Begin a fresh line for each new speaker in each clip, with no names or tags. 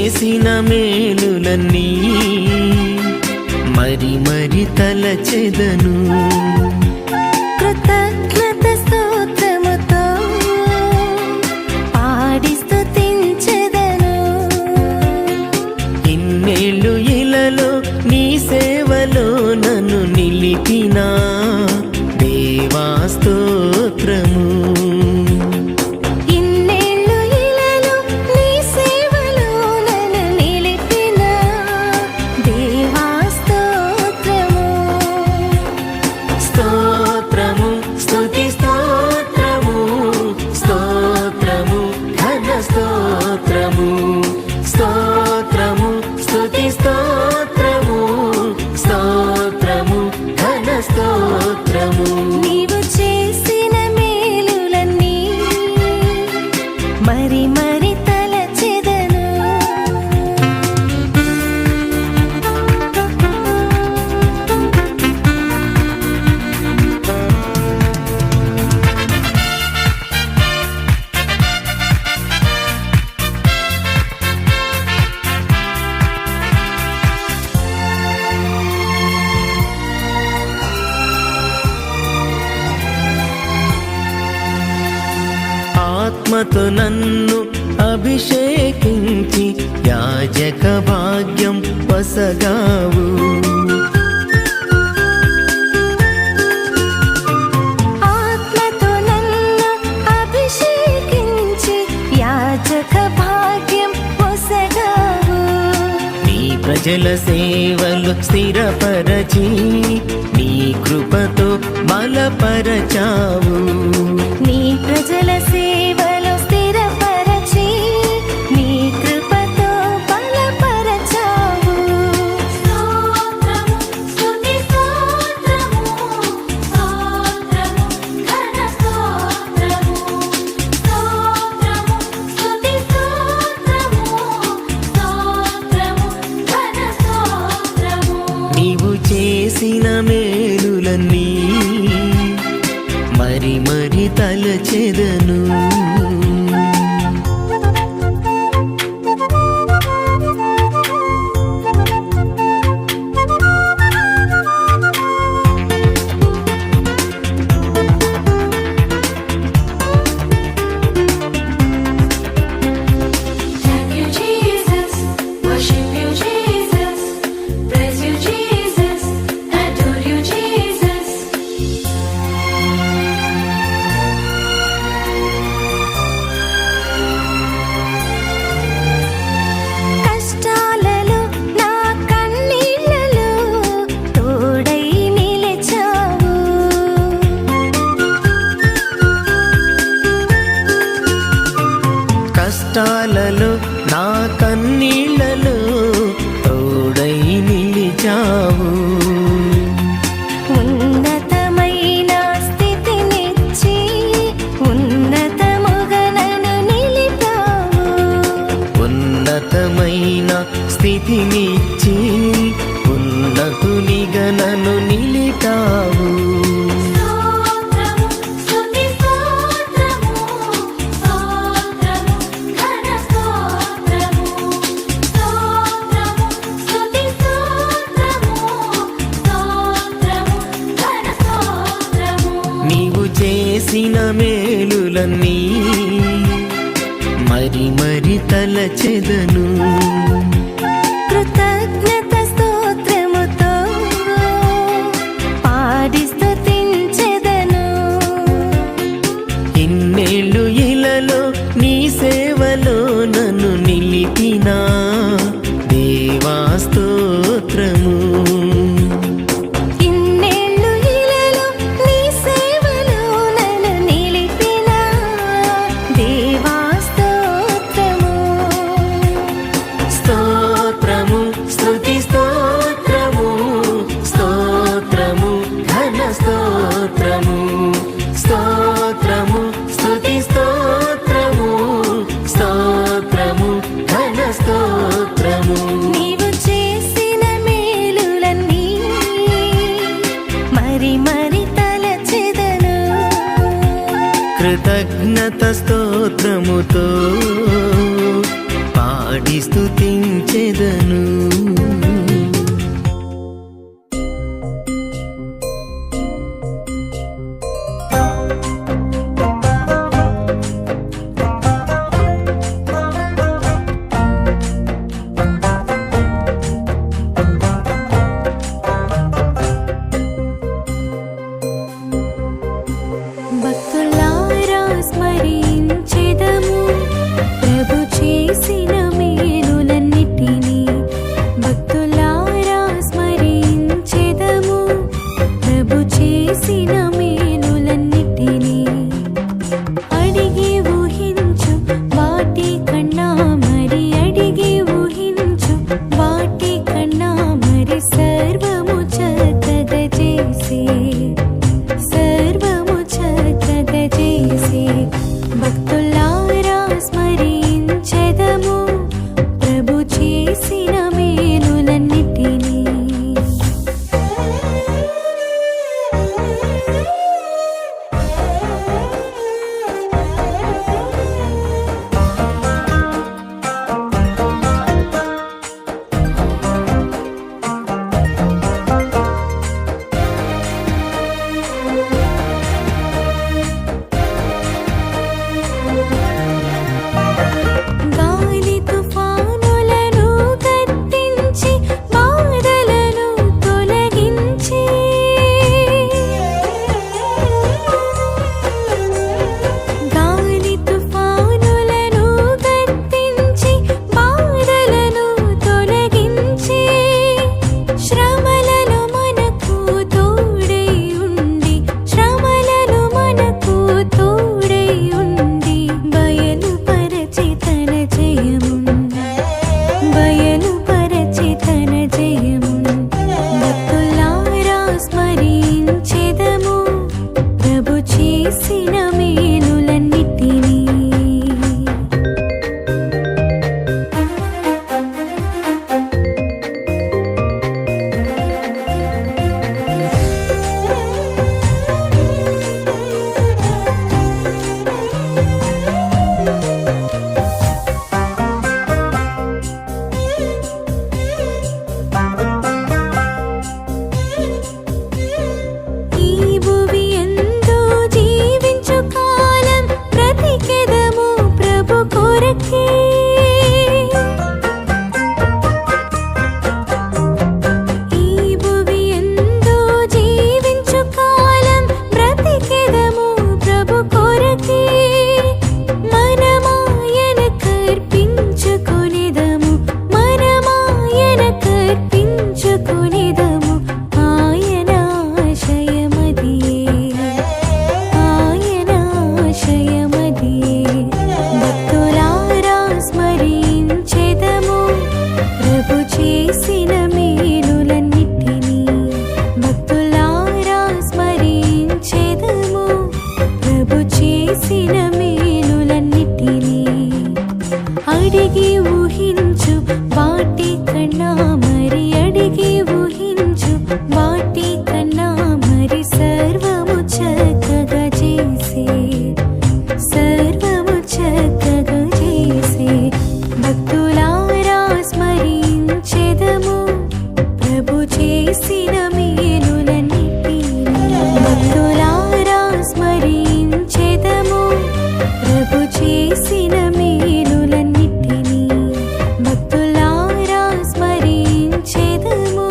చేసిన మేలులన్నీ మరి మరి తలచెదను.
కృతజ్ఞత స్తోత్రముతో పాడి స్తుతించెదను.
ఇన్నేళ్ళు ఇలలో నీ సేవలో నన్ను నిలిపిన దేవా స్తోత్రము.
నీవు చేసిన మేలులన్నీ మరి మరి తలచెదను.
ఆత్మతో నన్ను అభిషేకించి యాజక భాగ్యం వసగావు.
ఆత్మతో నన్ను అభిషేకించి యాజక భాగ్యం వసగావు.
నీ ప్రజల సేవలు స్థిరపరచి నీ కృపతో బలపరచావు.
నీ ప్రజల సేవలో స్థిరపరచి నీ కృపతో బలపరచావు. స్తోత్రము స్తుతి స్తోత్రము స్తోత్రము ఘన స్తోత్రము స్తోత్రము స్తుతి స్తోత్రము స్తోత్రము ఘన స్తోత్రము.
నీవు చేసిన మేలులన్నీ మరి మరి తలచెదను. కష్టాలలో నా కన్నీళ్లలో తోడై నిలిచావు.
ఉన్నతమైన స్థితినిచ్చి ఉన్నతముగా నన్ను నిలిపావు.
ఉన్నతమైన స్థితినిచ్చి ఉన్నతునిగా నన్ను నిలిపావు. నీవు చేసిన మేలులన్నీ మరి మరి తలచెదను.
కృతజ్ఞత స్తోత్రముతో పాడి స్తుతించెదను.
ఇన్నేళ్ళు ఇలలో నీ సేవలో నన్ను నిలిపిన దేవా స్తోత్రము. కృతజ్ఞత స్తోత్రముతో పాడి స్తుతించెదను.
భక్తులారా స్మరించెదము ప్రభు చేసిన మేలులన్నిటినీ. భక్తులారా స్మరించెదము ప్రభు చేసిన మేలులన్నిటినీ. అడిగి ఊహించు వాటి కన్నా మరి, అడిగి ఊహించు వాటి కన్నా మరి సర్వము చక్కగా చేసి, సర్వము చక్కగా చేసి. భక్తులారా స్మరించెదము ప్రభు చేసిన మేలులన్నిటినీ. గాలి తుఫానులను గద్దించి బాధలను తొలగించి, గాలి తుఫానులను గద్దించి బాధలను తొలగించి, శ్రమలలో మనకు తోడై ఉండి, శ్రమలలో మనకు తోడై ఉండి బయలుపరచి తన జయమున్, బయలుపరచి తన జయమున్. భక్తులారా స్మరించెదము ప్రభు చేసిన మేలులన్నిటినీ. ఈ భువి యందు జీవించు కాలం బ్రతికెదము ప్రభు కొరకే. ఈ భువి యందు జీవించు కాలం బ్రతికెదము ప్రభు కొరకే. మనమాయన కర్పించుకొనిదము, మనమాయన కర్పించుకొనిదము. ఆయన ఆశయమదియే, ఆయన ఆశయమదియే. భక్తులారా స్మరించెదము ప్రభు చేసిన మేలులన్నిటినీ. భక్తులారా స్మరించెదము ప్రభు చేసిన మేలులన్నిటినీ. అడిగి ఊహించు వాటి కన్నా మరి, అడిగి ఊహించు వాటి కన్నా మరి సర్వము చక్కగా చేసి, సర్వము చక్కగా చేసి. భక్తులారా స్మరించెదము ప్రభు చేసిన మేలులన్నిటినీ. భక్తులారా స్మరించెదము ప్రభు చేసిన మేలులన్నిటినీ. భక్తులారా స్మరించెదము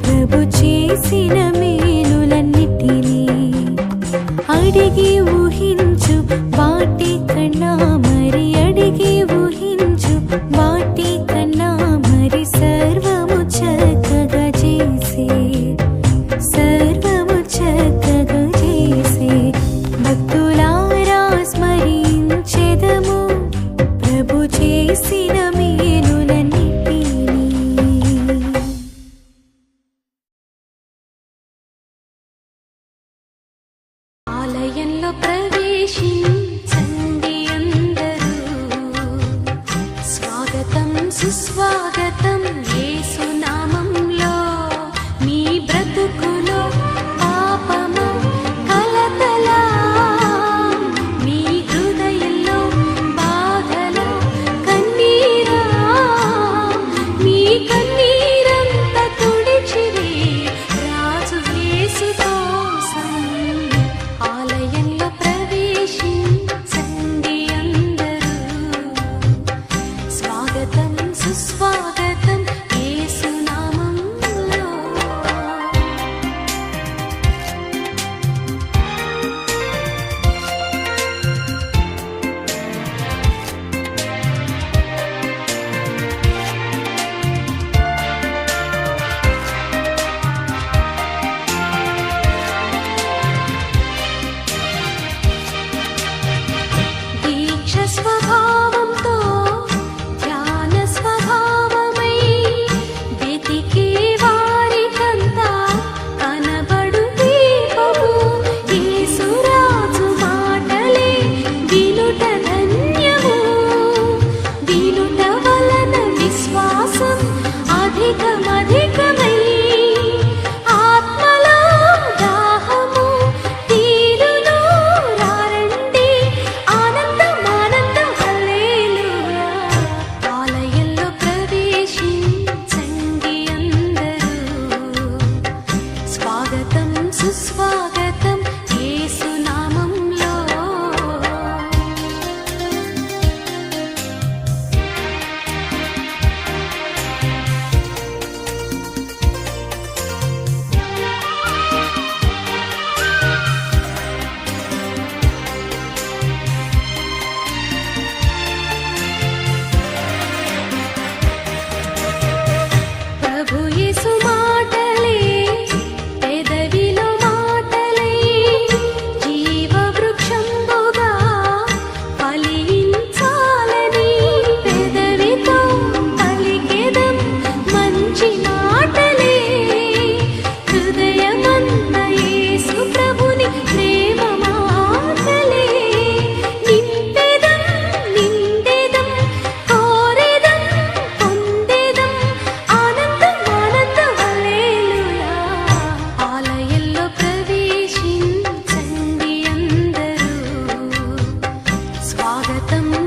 ప్రభు చేసిన మేలులన్నిటినీ. అడిగి ఊహించు వాటి కన్నా మరి, అడిగి ఊహించు వాటి కన్నా మరి సర్వము చక్కగా చేసి, సర్వము చక్కగా చేసి. భక్తులారా స్మరించెదము ప్రభు చేసిన మేలులన్నిటినీ. ఆలయంలో ప్రవేశించండి అందరూ, స్వాగతం సుస్వాగతం యేసునామంలో. మీ బ్రతుకులో పాపము కలతల, మీ హృదయంలో బాధల కన్నీరా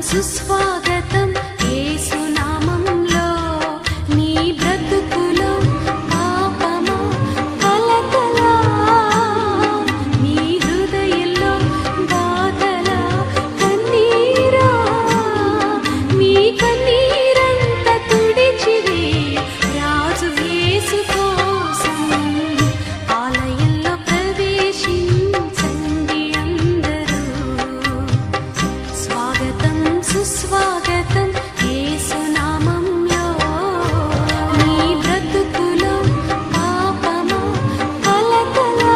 సుస్వాగతం యేసు నామంలో నీ బ్రతుకులో పాపమా కలకలా నీ హృదయంలో బాధలా కన్నీరా నీ కన్నీరంతా తుడిచివే రాజు యేసు కోసం ఆలయంలో ప్రవేశించండి అందరూ స్వాగతం సుస్వాగతం యేసు నామంలో నీ బ్రతుకులో పాపమా కలకలా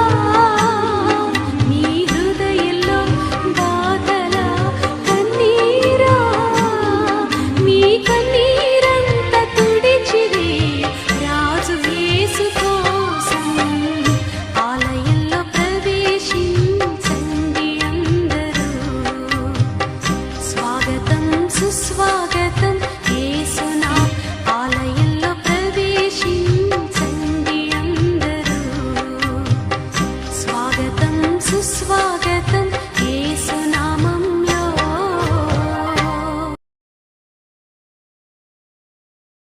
నీ హృదయంలో బాధలా కన్నీరా నీ కన్నీరంతా తుడిచివే రాజు యేసు కోసం ఆలయంలో ప్రవేశించండి అందరూ స్వాగతం సుస్వాగతం